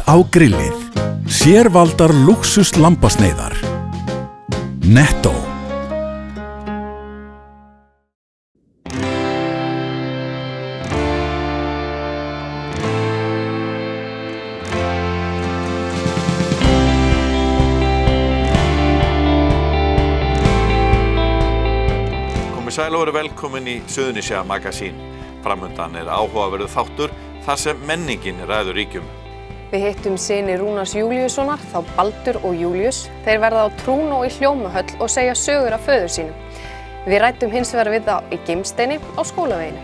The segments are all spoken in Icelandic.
á grillið. Sérvaldar lúxus lambasneiðar. Netto. Sæl og verið velkomin í Suðurnesja Magasín. Framundan áhugaverður þáttur þar sem menningin ræður ríkjum. Við hittum syni Rúnars Júlíussonar, þá Baldur og Júlíus. Þeir verða á Trúnó í Hljómahöll og segja sögur af föður sínum. Við ræddum hins vegar við þá í Gimsteini á Skólaveginu.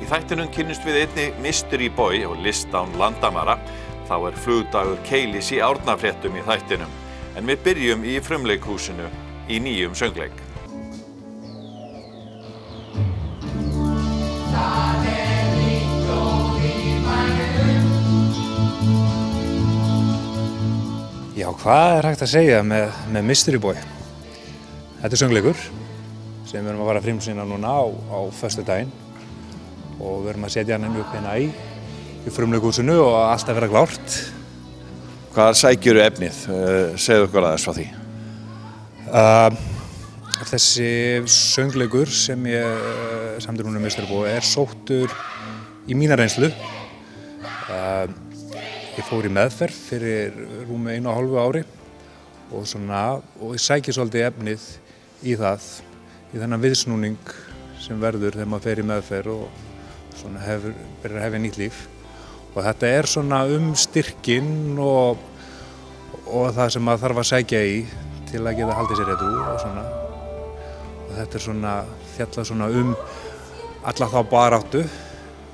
Í þættinum kynnumst við einnig Mystery Boy og list án landamæra. Þá flugdagur Keilis í Árnafréttum í þættinum. En við byrjum í frumleikhúsinu í nýjum söngleik. Já, hvað hægt að segja með Mystery Boy? Þetta söngleikur sem við erum að fara að frumsýna núna á föstudaginn og við erum að setja hann upp hérna í frumleikhúsinu og allt að vera klárt. Hvað sækjuru efnið? Segðu okkur aðeins frá því. Þessi söngleikur sem ég samdi núna Mystery Boy sóttur í mína reynslu. Ég fór í meðferð fyrir rúmi 1,5 ári og ég sæki svolítið efnið í þennan viðsnúning sem verður þegar maður fer í meðferð og byrjar að hefja nýtt líf. Og þetta svona styrkinn og það sem maður þarf að sækja í til að geta haldið sér edrú og þetta fjallað alla þá baráttu,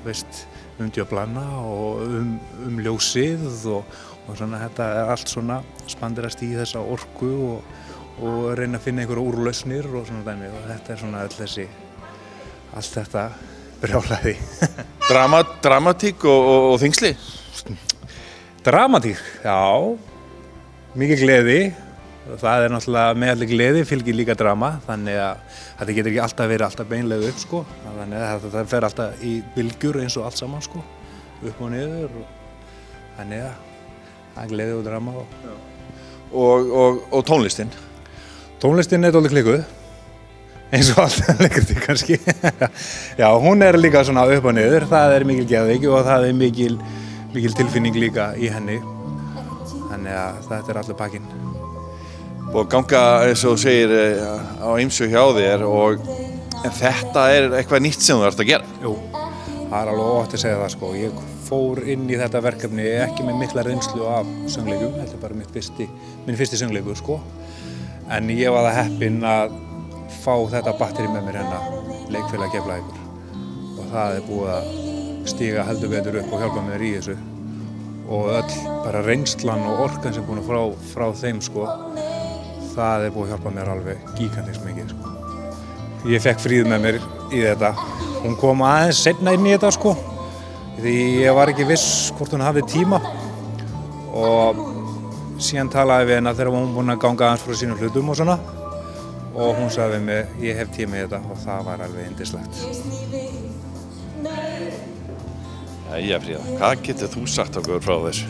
veist, djöflana og ljósið og þetta allt spandirast í þessa orku og reyna að finna einhverja úrlausnir og svona dæmi og þetta allt þetta brjálæði. Dramatík og þyngsli? Dramatík, já, mikið gleði. Það náttúrulega með allir gleði fylgir líka drama, þannig að þetta getur ekki alltaf verið beinlega upp, sko. Þannig að það fer alltaf í bylgjur eins og allt saman, sko, upp og niður. Þannig að það gleði og drama. Og tónlistin? Tónlistin dálítið klikkuð, eins og allt leikriti kannski. Já, hún líka svona upp og niður, það mikil geðveiki og það mikil tilfinning líka í henni. Þannig að þetta allur pakkinn. Og ganga, eins og þú segir, á ýmsu hjá þér en þetta eitthvað nýtt sem þú ert að gera? Jú, það alveg óhætt að segja það, sko. Ég fór inn í þetta verkefni ekki með mikla reynslu af söngleikum, þetta bara minn fyrsti söngleikur, sko. En ég var það heppinn að fá þetta batteri með mér hérna, Leikfélag Keflavíkur. Og það búið að stíga heldur betur upp og hjálpa mér í þessu. Og öll bara reynslan og orkan sem búin frá þeim, sko. Það búið að hjálpa mér alveg gigantískt mikið, sko. Ég fekk Fríð með mér í þetta. Hún kom aðeins seinna inn í þetta, sko. Því ég var ekki viss hvort hún hafði tíma. Og síðan talaði við hennar þegar hún búin að ganga aðeins frá sínum hlutum og svona. Og hún sagði við mig, ég hef tíma í þetta og það var alveg yndislegt. Jæja, Fríða, hvað getur þú sagt okkur frá þessu?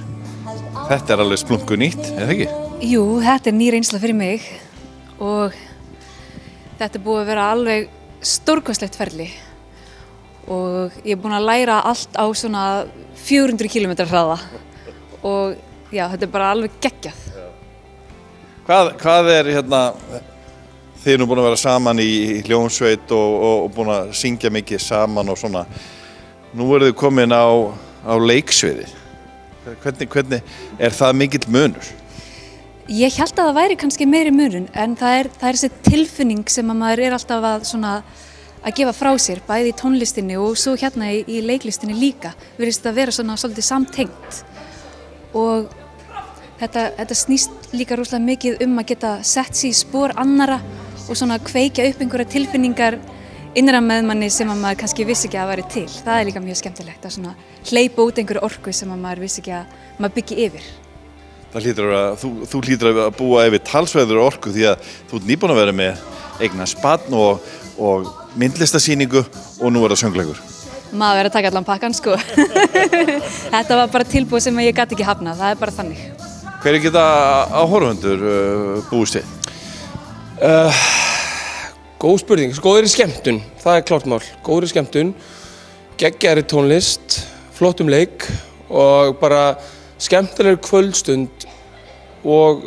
Þetta alveg splungu nýtt, eða ekki? Jú, þetta ný reynsla fyrir mig og þetta búið að vera alveg stórkostlegt ferli og ég búin að læra allt á svona 400 km hraða og já, þetta bara alveg geggjað. Hvað hérna, þið búin að vera saman í hljómsveit og búin að syngja mikið saman og svona. Nú þið komin á leiksviði. Hvernig það mikill munur? Ég held að það væri kannski meiri munur en það er þessi tilfinning sem að maður alltaf að gefa frá sér, bæði í tónlistinni og svo hérna í leiklistinni líka. Virðist að vera svolítið samtengt. Og þetta snýst líka rosalega mikið að geta sett sig í spor annarra og kveikja upp einhverja tilfinningar innra með manni sem að maður kannski vissi ekki að væri til. Það líka mjög skemmtilegt að hleypa út einhverju orku sem að maður vissi ekki að maður byggi yfir. Þú hlýtur að búa yfir talsverðri orku því að þú ert nýbúin að vera með eignast barn og myndlistasýningu og nú það söngleikur. maður verið að taka allan pakkan sko. Þetta var bara tilbúið sem ég gat ekki hafnað, það er bara þannig. Hverju geta áhorfendur búist við? Góð spurning, góðri skemmtun, það klárt mál. Góðri skemmtun, geggjari tónlist, flottum leik og bara skemmtilegur kvöldstund og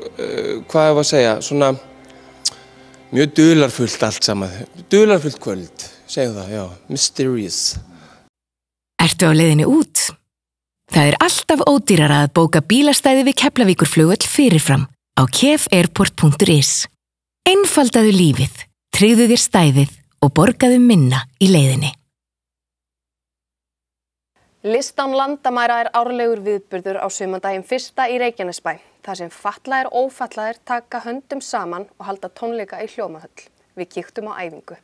hvað ég var að segja, svona mjög dularfullt allt saman. Dularfullt kvöld, segjum það, já, mysterious. Ertu á leiðinni út? Það alltaf ódýrara að bóka bílastæði við Keflavíkurflugvöll fyrirfram á kefairport.is. Einfaldaðu lífið, tryggðu þér stæðið og borgaðu minna í leiðinni. List án landamæra árlegur viðburður á sumardaginn 1. í Reykjanesbæ, þar sem fatlaðir og ófatlaðir taka höndum saman og halda tónleika í Hljómahöll. Við kíktum á æfingu.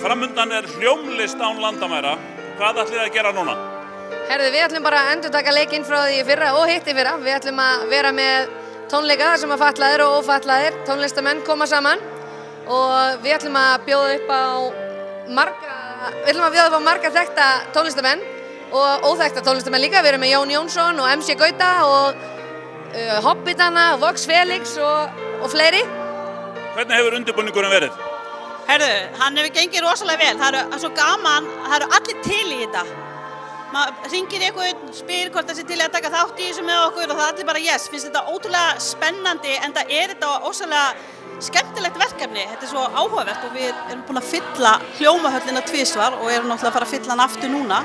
Framundan hljómlist án landamæra. Hvað ætlið þið að gera núna? Herðu, við ætlum bara að endurtaka leikinn frá því í fyrra og hitt í fyrra. Við ætlum að vera með tónleika þar sem að fatlaðir og ófatlaðir tónlistamenn koma saman og við ætlum að bjóða upp á marga þekkta tónlistamenn og óþekkta tónlistamenn líka. Við erum með Jón Jónsson og MC Gauta og Hobbitana, Vox Felix og fleiri. Hvernig hefur undirbúningurinn verið? Herðu, hann hefur gengið rosalega vel. Það er svo gaman, það eru allir til í þetta. Maður hringir einhvern, spyr hvort það sé til að taka þátt í þessu með okkur og það er allir bara yes. Finnst þetta ótrúlega spennandi en það er þetta ósæðlega skemmtilegt verkefni. Þetta er svo áhugavert og við erum búin að fylla Hljómahöllina tvisvar og erum náttúrulega að fara að fylla hann aftur núna.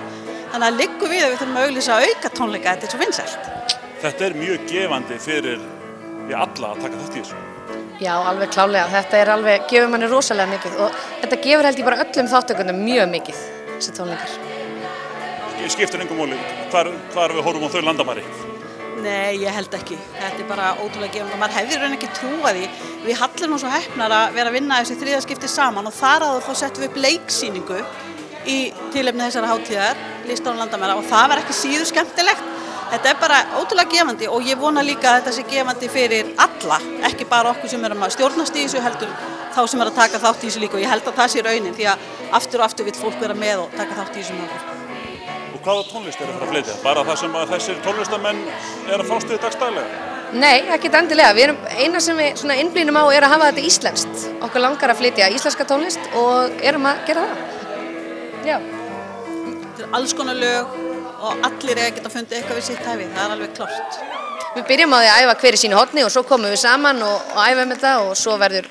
Þannig að liggur við að við þurfum að auglýsa auka tónleika, þetta er svo vinsælt. Þetta er mjög gefandi fyrir alla að taka þátt í þessu. Já, alveg klálega. Þetta er alveg, gefur manni rosalega mikið og þetta gefur held ég bara öllum þáttökundum mjög mikið, þessi tónleikar. Skiptir engum máli, hvar við horfum á þau landamæri? Nei, ég held ekki. Þetta er bara ótrúlega gefandi og maður hefði raun ekki trúað því. Við hallum nú svo heppnar að vera að vinna þessi þriðja skipti saman og þar áður þá settum við upp leiksýningu í tilefni þessara hátíðar, List án landamæra og það var ekki síður skemmtilegt. Þetta er bara ótrúlega gefandi og ég vona líka að þetta sé gefandi fyrir alla, ekki bara okkur sem erum að stjórnast í þessu heldur þá sem að taka þátt í þessu líka og ég held að það sé raunin því að aftur og aftur vill fólk vera með og taka þátt í þessu með okkur. Og hvaða tónlist að fara að flytja? Bara það sem að þessir tónlistamenn að fást við dagstaglega? Nei, ekkert endilega. Eina sem við innblínum á að hafa þetta íslenskt. Okkur langar að flytja íslenska tónlist og erum að gera það. Já. Þetta er alls konar lög og allir geta fundið eitthvað við sitt hæfi, það er alveg klárt. Við byrjum á því að æfa hver í sínu horni og svo komum við saman og æfum þetta og svo verður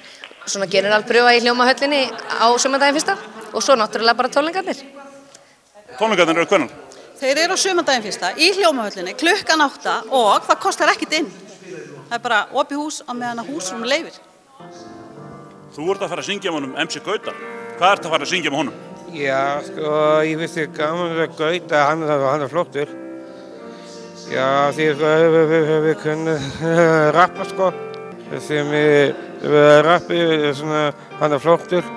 svona generalpröfa í Hljómahöllinni á sumardaginn 1. og svo náttúrulega bara tónleikarnir. Tónleikarnir eru hvenær? Þeir eru á sumardaginn 1. í Hljómahöllinni klukkan 8 og það kostar ekkert inn. Það er bara opið hús á meðan að húsrúm leyfir. Þú ert að fara að syngja með honum MC Gauta. Hvað ert að fara að syngja með honum? Já, sko, ég finnst þér gaman að Gauta, hann er flottur. Já, því við kunnum rappa, sko. Sem rappi, svona, hann er flottur.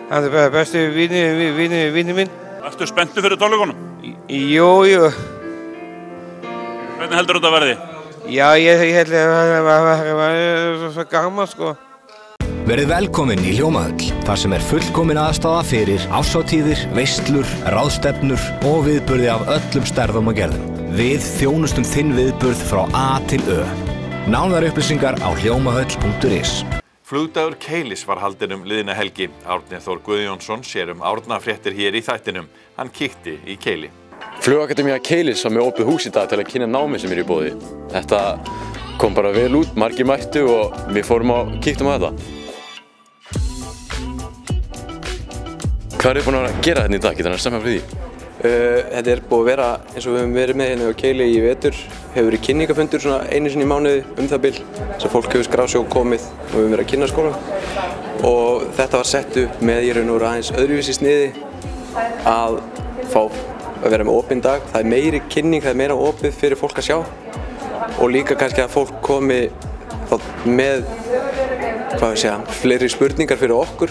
Hann er besti vini minn. Ertu spenntur fyrir tónleikunum? Jú. Hvernig heldur þetta að verði? Já, ég held að það var svo gaman, sko. Verið velkomin í Hljómahöll, þar sem fullkomin aðstaða fyrir árshátíðir, veislur, ráðstefnur og viðburði af öllum stærðum og gerðum. Við þjónustum þinn viðburð frá A til Ö. Nánari upplýsingar á hljómahöll.is. Flugdagur Keilis var haldinn liðina helgi. Árni Þór Guðjónsson sér árnafréttir hér í þættinum. Hann kíkti í Keili. Flugakademía Keilis var með opið hús í dag til að kynna námið sem í boði. Þetta kom bara vel út, margir mættu og við fórum og kíktum á þetta. Hvað búin að gera þetta í dag? Getur hann að stemma fyrir því? Þetta búið að vera eins og við höfum verið með hérna á Keili í vetur. Hefur verið kynningafundur svona einu sinni í mánuði það bil. Þess að fólk hefur skráð sig og komið og við höfum verið að kynna skólann. Og þetta var sett upp með í raun og veru aðeins öðruvísi sniði að fá að vera með opinn dag. Það meiri kynning, það meira opið fyrir fólk að sjá. Og líka kannski að fólk komi með, fleiri spurningar fyrir okkur.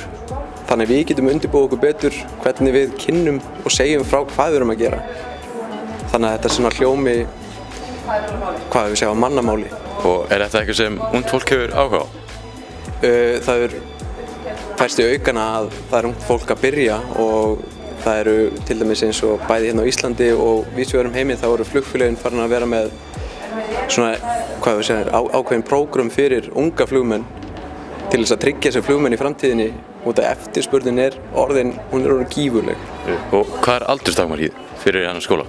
þannig við getum undirbúið okkur betur hvernig við kynnum og segjum frá hvað við erum að gera. Þannig að þetta er svona hljómi, hvað við segjum, mannamáli. Og er þetta eitthvað sem ungt fólk hefur áhuga á? Það færst í aukana að það ungt fólk að byrja og það eru til dæmis eins og bæði hérna á Íslandi og víðsvegar heiminn þá eru flugfélögin farin að vera með svona, hvað við segjum, ákveðin prógram fyrir unga flugmenn til þess að tryggja sem flugmenn í framtíðinni út af eftirspurnin hún er orðin gífurleg. Og hvað er aldurstakmarkið fyrir þennan skóla?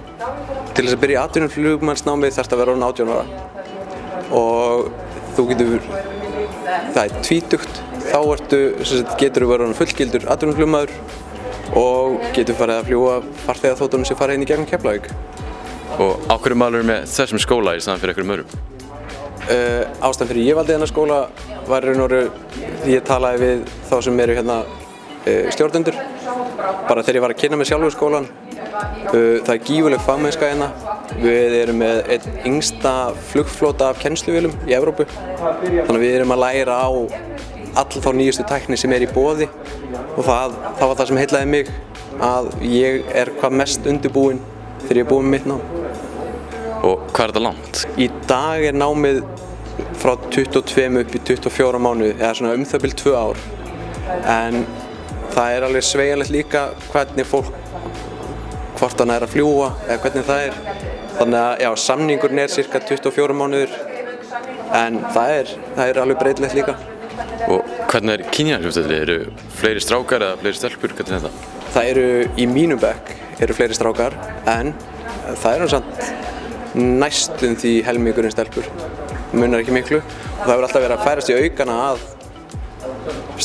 Til þess að byrja í atvinnuflugmannsnámi þarftu að vera orðin 18 ára og þú það er tvítugt, þá getur þú verið orðin fullgildur atvinnuflugmaður og getur farið að fljúga farþegaþotunum sem fara inn í gegnum Keflavík. Og á hverju mælur með þessum skóla í staðan fyrir einhverjum öðrum? Ástæðan fyrir ég valdi þennan skóla var í raun og veru því ég talaði við þá sem eru hérna stjórnendur. Bara þegar ég var að kynna mig sjálfur skólan. Það er gífurleg fagmennska hérna. Við erum með einn yngsta flugflota af kennsluvélum í Evrópu. Þannig að við erum að læra á all þá nýjustu tækni sem í boði og það var það sem heillaði mig að ég er hvað mest undirbúinn þegar ég er búinn með mitt nám. Og hvað er þetta langt? Í dag er námið frá 22 upp í 24 mánuði, eða svona það bil 2 ár. En það er alveg sveigjanlegt líka hvernig fólk, hvort hann að fljúga eða hvernig það er. Þannig að já, samningurinn er cirka 24 mánuðir en það er alveg breytilegt líka. Og hvernig er kynjahlutfallið? Eru fleiri strákar eða fleiri stelpur? Hvernig er þetta? Það eru í mínum bekk fleiri strákar en það eru samt næstum því helmingurinn stelpur. Það munar ekki miklu og það hefur alltaf verið að færast í aukana að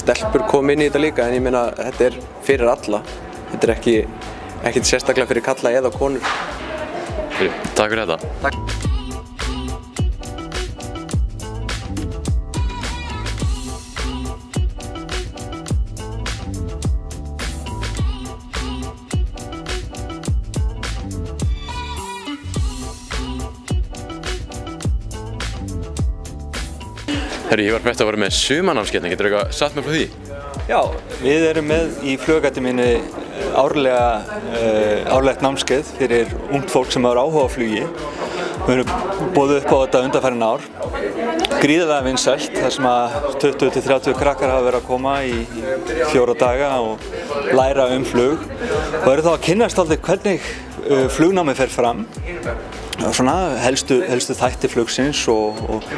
stelpur koma inn í þetta líka en ég meina þetta er fyrir alla. Þetta er ekki sérstaklega fyrir kalla eða konur. Takk fyrir þetta. Takk. Herri, ég var bett að vera með sumarnámskeið, getur þú eitthvað sagt mér frá því? Já, við erum með í flugakademíunni árlegt námskeið fyrir ungt fólk sem hefur áhuga á flugi. Við erum boðið upp á þetta undanfarin ár. Gríðarlega vinsælt, þar sem að 20-30 krakkar hafa verið að koma í 4 daga og læra flug. Og eru þá að kynnast aldrei hvernig flugnámið fer fram. Svona helstu þætti flugsins og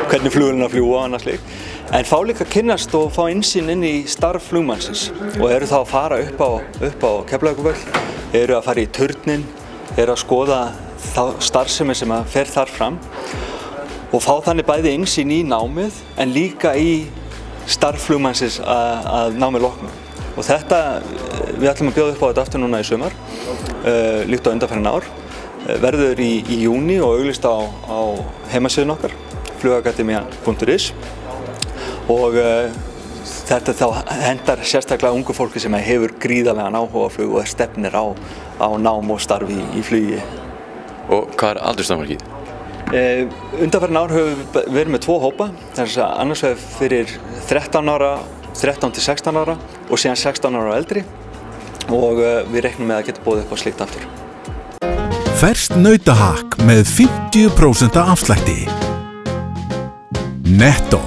hvernig flugvélin að fljúga og annað slíkt. En fá líka að kynnast og fá innsýn inn í starf flugmannsins og eru þá að fara upp á Keflavíkurvöll, eru að fara í turninn, eru að skoða þá starfsemi sem að fer þar fram og fá þannig bæði innsýn í námið en líka í starf flugmannsins að námið loknu. Og þetta, við ætlum að bjóða upp á þetta aftur núna í sumar, líkt á undanfarin ár. Verður í júni og auglýst á heimasíðun okkar, flugakademia.is og þetta þá hendar sérstaklega ungu fólki sem hefur gríðarlegan áhuga á flug og stefnir á nám og starfi í flugi. Og hvað er aldurstakmarkið? Undanfarin ár höfum við verið með 2 hópa, þess að annars vegar fyrir 13 til 16 ára og síðan 16 ára og eldri og við reiknum með að geta boðið upp á slíkt aftur. Ferskt nautahakk með 50% afslætti. Netto.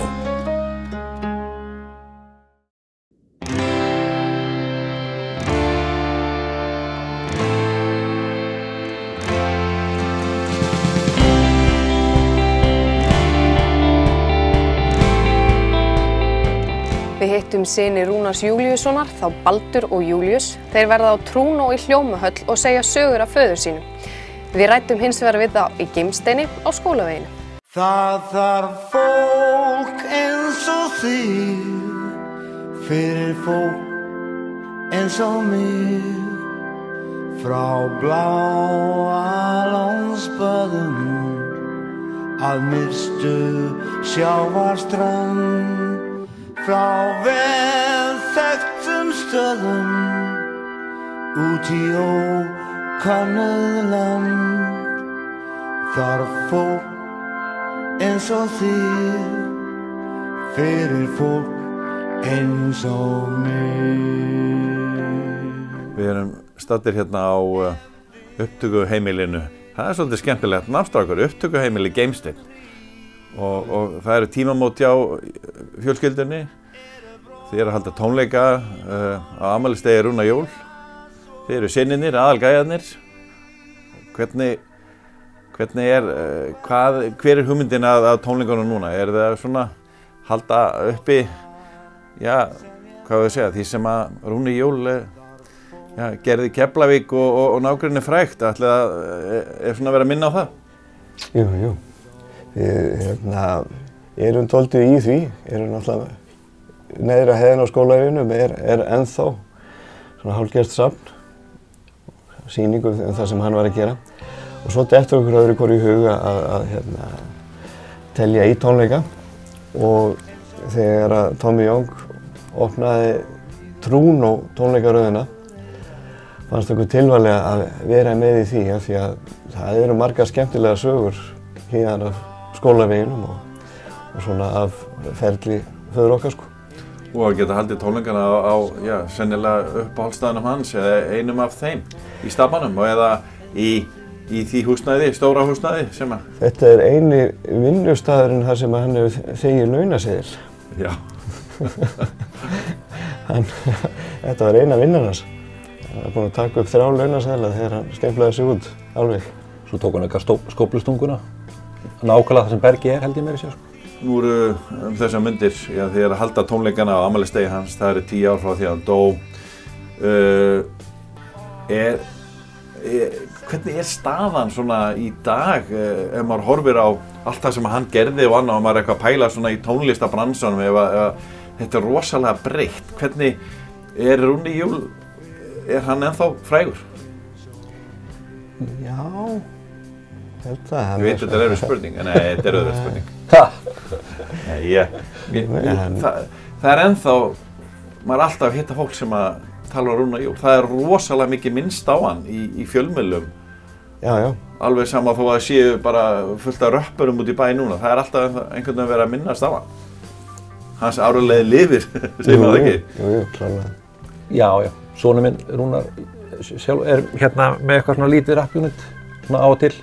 Við hittum syni Rúnars Júlíussonar, þá Baldur og Júlíus. Þeir verða á Trúnó í Hljómahöll og segja sögur af föður sínum. Við ræddum hins vegar við þá í Gimsteini á Skólaveginu. Það þarf fólk eins og þig fyrir fólk eins og mig frá bláa lónsböðum að myrstu sjávarströnd frá vel þekktum stöðum út í ókannuð land. Þarf fólk eins og þig fyrir fólk eins og mig. Við erum staddir hérna á upptökuheimilinu. Það svolítið skemmtilegt námstrákur, upptökuheimili Geimsteinn. Og það eru tímamót hjá fjölskyldunni. Þið eru að halda tónleika á afmælisdegi Rúnar Jól. Þið eru synirnir, aðalgæjarnir. Hvernig hver hugmyndin að tónleikunum núna? Er það svona halda uppi, já, hvað við segja, því sem að Rúnar Jól gerði Keflavík og nágrenni frægt, ætli það svona verið að minna á það? Jú. Við erum dálítið í því, erum náttúrulega neðra heiðin á skólaveginum er ennþá svona hálfgert safn, sýningu um það sem hann var að gera. Og svo dettur okkur öðru hvoru í huga að telja í tónleika og þegar að Tommy Young opnaði Trúnó tónleikaröðina fannst okkur tilvalið að vera með í því af því að það eru margar skemmtilega sögur hérna af skólaveginum og svona af ferli föður okkar sko. Og að geta haldið tónleikana á sennilega uppáhaldsstaðnum hans eða einum af þeim í Stapanum og eða í því húsnæði, stóra húsnæði sem að... Þetta er eini vinnustaðurinn þar sem hann hefur þegið launaseðil. Já. Þetta var eina vinnan hans. Hann var búinn að taka upp 3 launaseðla þegar hann stemplaði sig út alveg. Svo tók hann eitthvað skóflustunguna. Nákvæmlega það sem Bergi held ég meira sér sko. Nú eru þessar myndir, þið eru að halda tónleikana á afmælisdegi hans, það eru 10 ár frá því að hann dó. Hvernig er staðan svona í dag ef maður horfir á allt það sem hann gerði og annað og maður er eitthvað að pæla svona í tónlistabransanum ef þetta er rosalega breytt. Hvernig er Rúnar Jól, er hann ennþá frægur? Já, held það. Ég veit þetta er erfið spurning, nei þetta er auðvitað spurning. Það er ennþá, maður er alltaf að hitta fólk sem að tala um Rúnar Jól. Það er rosalega mikið minnst á hann í fjölmiðlum. Já. Alveg sama þó að séu bara fullt af röppurum út í bæ núna. Það er alltaf einhvern veginn verið að minnast á hann. Hans áralegi lifir, segir maður ekki? Jú, klárlega. Já. Sonur minn, Rúnar, sjálf er hérna með eitthvað svona lítið rappjúnit, svona á og til.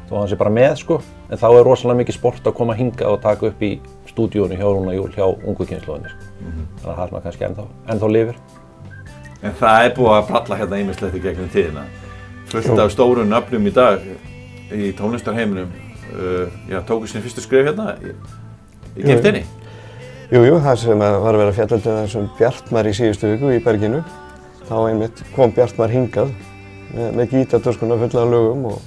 Þó hann sé bara með sko. En þá er rosalega mikið sport að koma hingað og taka upp í stúdíónu hjá Rúnar Jól, hjá ungu kynslóðinni sko. Þannig að það er svona kannski ennþá lifir. En það er búið að bralla hérna ýmislegt í gegnum tíðina. Fullt af stórum nöfnum í dag í tónlistarheiminum. Tóku sín fyrstu skref hérna í Geimsteinni. Jú, það sem var að vera fjallandi þessum Bjartmar í síðustu viku í Berginu. Þá einmitt kom Bjartmar hingað með gítartöskuna fulla af lögum og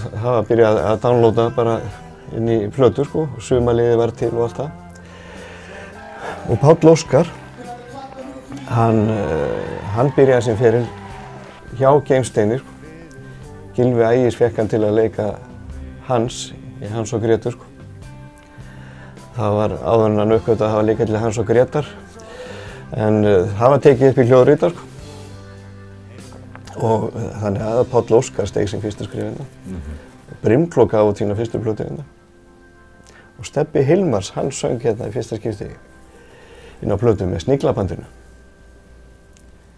það var að byrja að downloada bara inn í plötur sko. Sumarliðið var til og allt það. Og Páll Óskar, hann byrjaði sin feril hjá Geimsteini sko. Gylfi Ægis fékk hann til að leika Hans í Hans og Grétar sko. Það var áður en hann uppgötvaði að það var líka til Hans og Grétar. En það var tekið upp í hljóðritar sko. Og þannig að Páll Óskar steig sin fyrsta skrif hérna. Brimkló gaf út sína fyrstu plötu hérna. Og Stebbi Hilmars, hann söng hérna í fyrsta skipti inn á plötu með Sniglabandinu.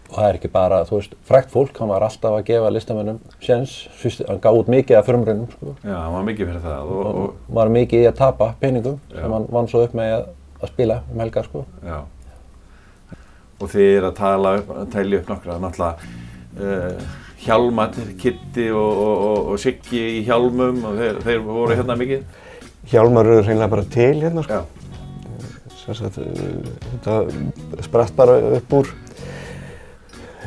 Og það er ekki bara, þú veist, frægt fólk, hann var alltaf að gefa listamönnum séns, hann gaf út mikið af frumraunum sko. Já, hann var mikið fyrir það og var mikið í að tapa peningum sem hann vann svo upp með að spila helgar sko. Já. Og þið eru að telja upp nokkra, náttúrulega Hjálmarnir, Kiddi og Siggi í hjálmum og þeir voru hérna mikið? Hjálmar eru hreinlega bara til hérna sko. Þetta spratt bara upp úr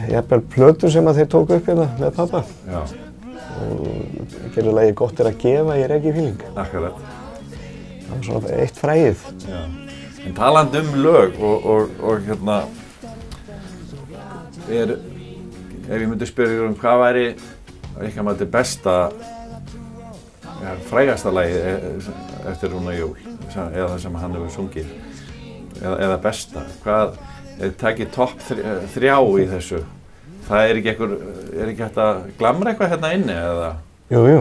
jafnvel plötu sem að þeir tóku upp hérna með pappa. Já. Og gerðu lagið Gott er að gefa í Reykjavík. Akkurat. Það var svona eitt frægið. Já. En talandi lög og hérna, ef ég myndi spyrja hvað væri eitthvað með þetta besta, frægasta lagið eftir Rúnar Jól, eða það sem hann hefur sungið, eða besta, hvað takið topp 3 í þessu? Það er ekki hægt að glamra eitthvað hérna inni, eða? Jú.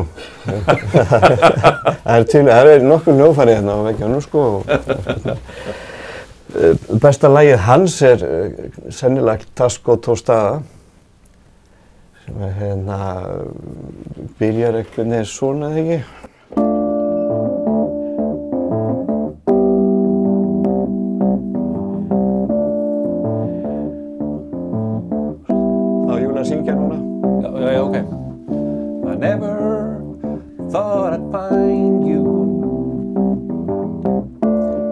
Það er nokkur hljóðfæri hérna á veggjónum sko. Besta lagið hans sennilega Tasko Tostada sem byrjar einhvern veginn svona, eða ekki? Þá er Júli að syngja núna. Já, ok. I never thought I'd find you.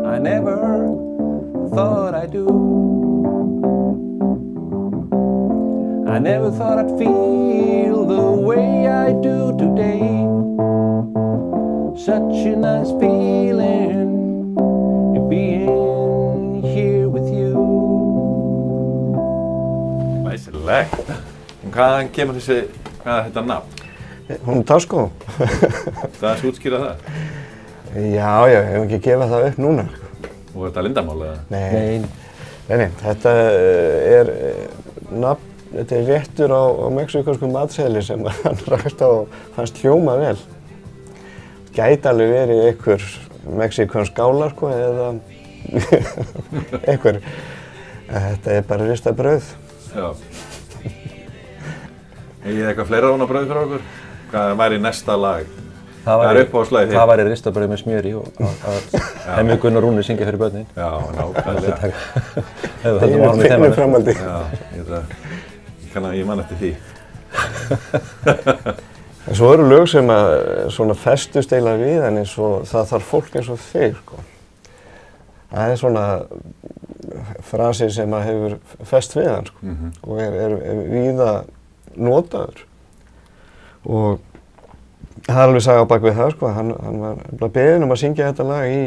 I never thought I'd do. I never thought I'd feel the way I do today. Such a nice feeling being here with you. Læsilegt. Hvaðan kemur hvað er þetta nafn? Hún Tasko. Það er svo útskýra það? Já, ég hef ekki gefað það upp núna. Og er þetta lindamál eða? Nei, þetta nafn. Þetta er réttur á mexíkanskum matseðli sem hann rakst á og fannst hljóma vel. Gæti alveg verið einhver mexíkansk gála sko, eða einhver. Þetta er bara ristað brauð. Já. Eigið þið eitthvað fleira svona brauð fyrir okkur? Hvað væri næsta lag? Það er uppáhaldslagið þitt. Það væri ristað brauð með smjöri og Hemmi Gunnar Rúni syngja fyrir börnin. Já, nákvæmlega. Það er fyrnu framhaldi. Ég man eftir því. En svo eru lög sem svona festust eiginlega við en eins og það þarf fólk eins og þig, sko. Það er svona frasi sem hefur fest við hann, sko. Og er víða notaður. Og það er alveg saga á bak við það, sko. Hann var beðinn að syngja þetta lag í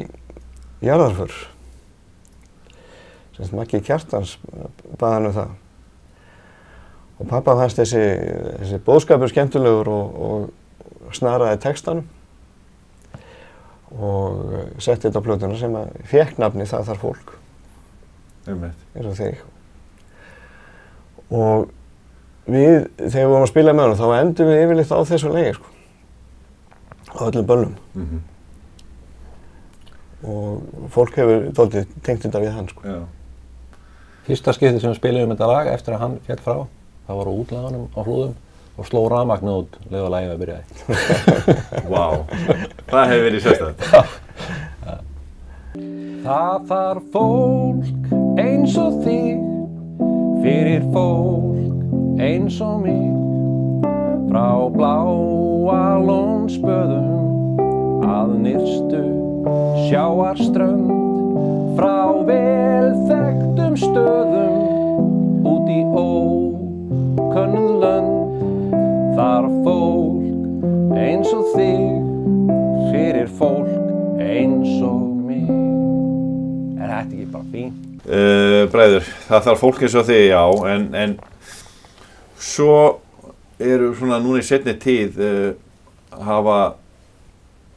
jarðarför. Sem Maggi Kjartans bað hann það. Og pappa fannst þessi boðskapur skemmtilegur og snaraði textanum og setti þetta á plötuna sem fékk nafni Það þarf fólk. Eins og þig. Og við, þegar við vorum að spila með honum, þá endum við yfirleitt á þessu lagi, sko. Á öllum böllum. Og fólk hefur dálítið tengt þetta við hann, sko. Já. Fyrsta skiptið sem við spilaðum þetta lag eftir að hann féll frá. Það var á útlaganum á hlúðum og sló rafmagnið út leið og lagið að byrjaði. Vá, það hefur verið sérstætt. Það þarf fólk eins og þig fyrir fólk eins og mig frá bláa lónspöðum að nyrstu sjávarströnd frá velþekktum stöðum út í könnuð lönd þarf fólk eins og þig fyrir fólk eins og mig. Er þetta ekki bara fínt? Bræður, það þarf fólk eins og þig, já, en svo eru svona núna í seinni tíð hafa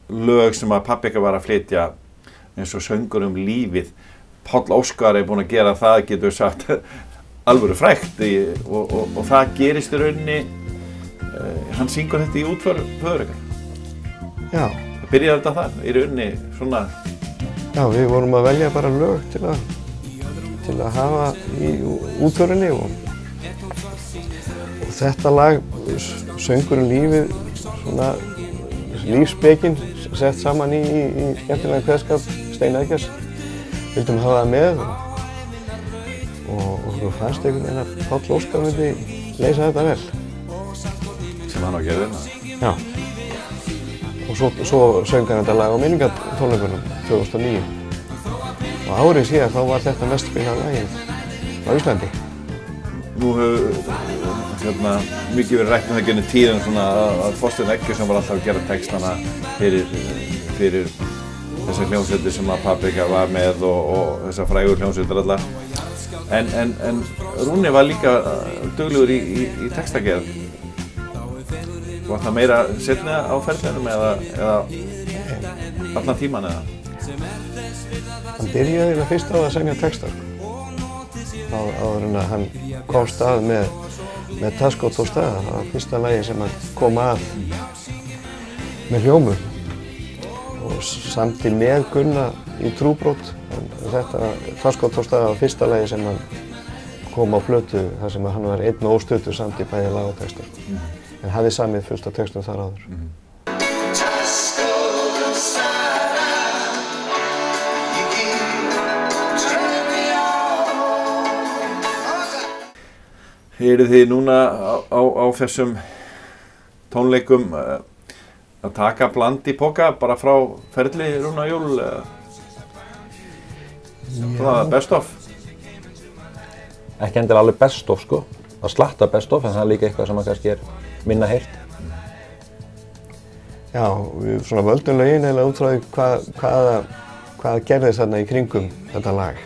lög sem að pabbi ykkar var að flytja eins og Söngur lífið. Páll Óskar er búinn að gera það, getur sagt, alvöru frægt og það gerist í rauninni, hann syngur þetta í útför föður ykkar. Já. Það byrjar þetta þar, í rauninni svona. Já, við vorum að velja bara lög til að hafa í útförinni og þetta lag, Söngur lífið, svona lífsspekin sett saman í skemmtilegan kveðskap Stein Eggers. Vildum hafa það með og þú fannst einhvern veginn að Páll Óskar myndi leysa þetta vel. Sem hann á að gera þetta? Já. Og svo söng hann þetta lag á minningartónleikunum 2009. Og árið síðan þá var þetta mest spilað lagið á Íslandi. Nú hefur mikið verið rætt það gennum tíðan svona að Þorsteinn Eggertsson var alltaf að gera textana fyrir þessar hljómsveitir sem að pabbi ykkar var með og þessar frægur hljómsveitir allar. En Rúni var líka duglegur í textagerð. Var það meira seinna á ferlinum eða allan tíman eða? Hann byrjaði fyrst á að semja texta. Áður en að hann komst að með Tasko Tostada. Það var fyrsta lagi sem hann kom að með hljómum. Og samti með Gunna í trúbrot. Þetta Farskot var fyrsta lagi sem hann kom á plötu þar sem hann var einn og óstuddur samt í bæði lag og texta. En hafði samið fullt af textum þar áður. Eruð þið núna á þessum tónleikum að taka bland í poka bara frá ferli Rúnar Jól? Svona best of? Ekki endilega alveg best of sko. Það slatta best of en það líka eitthvað sem kannski minna heyrt. Já, við svona völdum lögin eða út frá því hvað gerðist þarna í kringum þetta lag.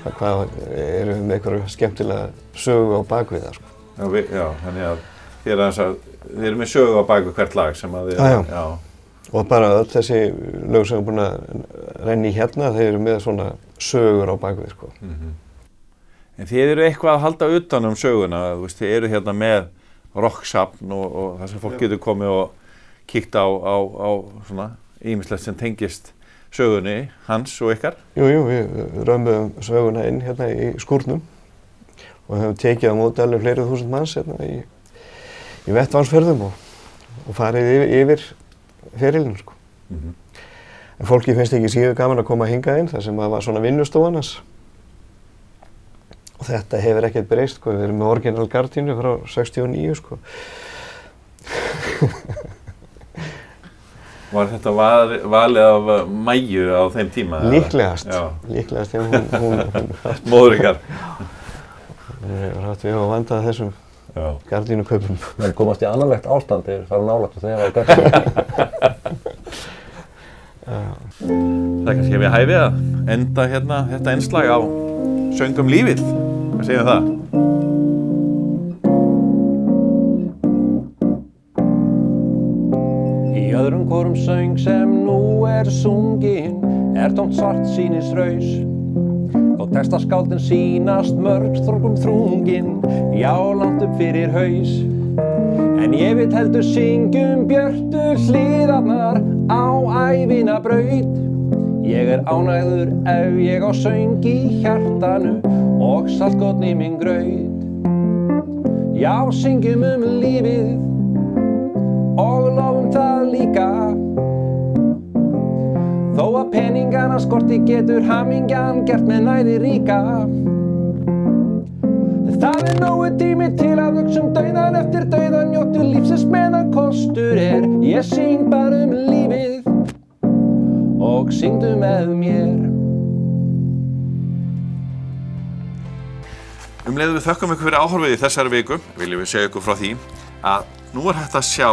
Hvað erum við með einhverju skemmtilega sögu á bakvið það, sko. Já, þannig að þið erum með sögu á bakvið hvert lag sem að þið... Já. Og bara öll þessi lög sem er búin að renna í hérna, þeir eru með svona sögur á bakvið, sko. En þið eru eitthvað að halda utan söguna, þú veist, þið eru hérna með rocksafn og það sem fólk getur komið og kíkt á svona ýmislegt sem tengist sögunni hans og ykkar? Jú, við römmuðum söguna inn hérna í skúrnum og höfum tekið á móti alveg fleiri þúsund manns hérna í vettvangsferðum og farið yfir ferilinn, sko. En fólki finnst ekki síður gaman að koma hingað inn þar sem það var svona vinnustofan hans. Og þetta hefur ekkert breyst, sko. Við erum með orginal gardínu frá 69, sko. Var þetta valið af Mæju á þeim tíma? Líklegast. Líklegast, já, hún móður ykkar. Hún hefur haft við að vanda þessum gardínukaupum. Menn komast í annarlegt ástandi, fara nálægt og þegar á gardínu. Það kannski við hæfið að enda hérna þetta innslag á Söng lífið. Hvað segir það? Í öðrum hvorum söng sem nú sungin tómt svart sýnisraus og textaskáldin sýnast mörg þrungum þrungin, já langt upp fyrir haus. En ég vil heldur syngjum björtu hliðarnar á ævina braut. Ég ánægður ef ég á söng í hjartanu og saltgotni minn graut. Já, syngjum lífið og lofum það líka. Þó að peningana skorti getur hamingjan gert með næði ríka. Það nógu tími til að hugsa dauðan eftir dauðan, njóttu lífsins meðan kostur Ég syng bara lífið og syngdu með mér. Leiðum við þökkum ykkur fyrir áhorfið í þessari viku, viljum við segja ykkur frá því að nú hægt að sjá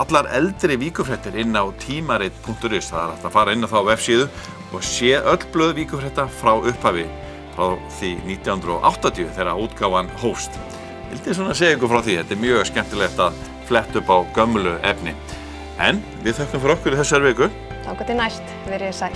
allar eldri víkufréttir inn á tímarit.is. Það hægt að fara inn á þá vefsíðu og sé öll blöð víkufrétta frá upphafi frá því 1980 þegar útgáfan hófst. Vildi svona segja ykkur frá því, þetta mjög skemmtilegt að fletta upp á gömlu efni. En við þökkum fyrir okkur í þessari viku. Þangað til næst, verið sæl.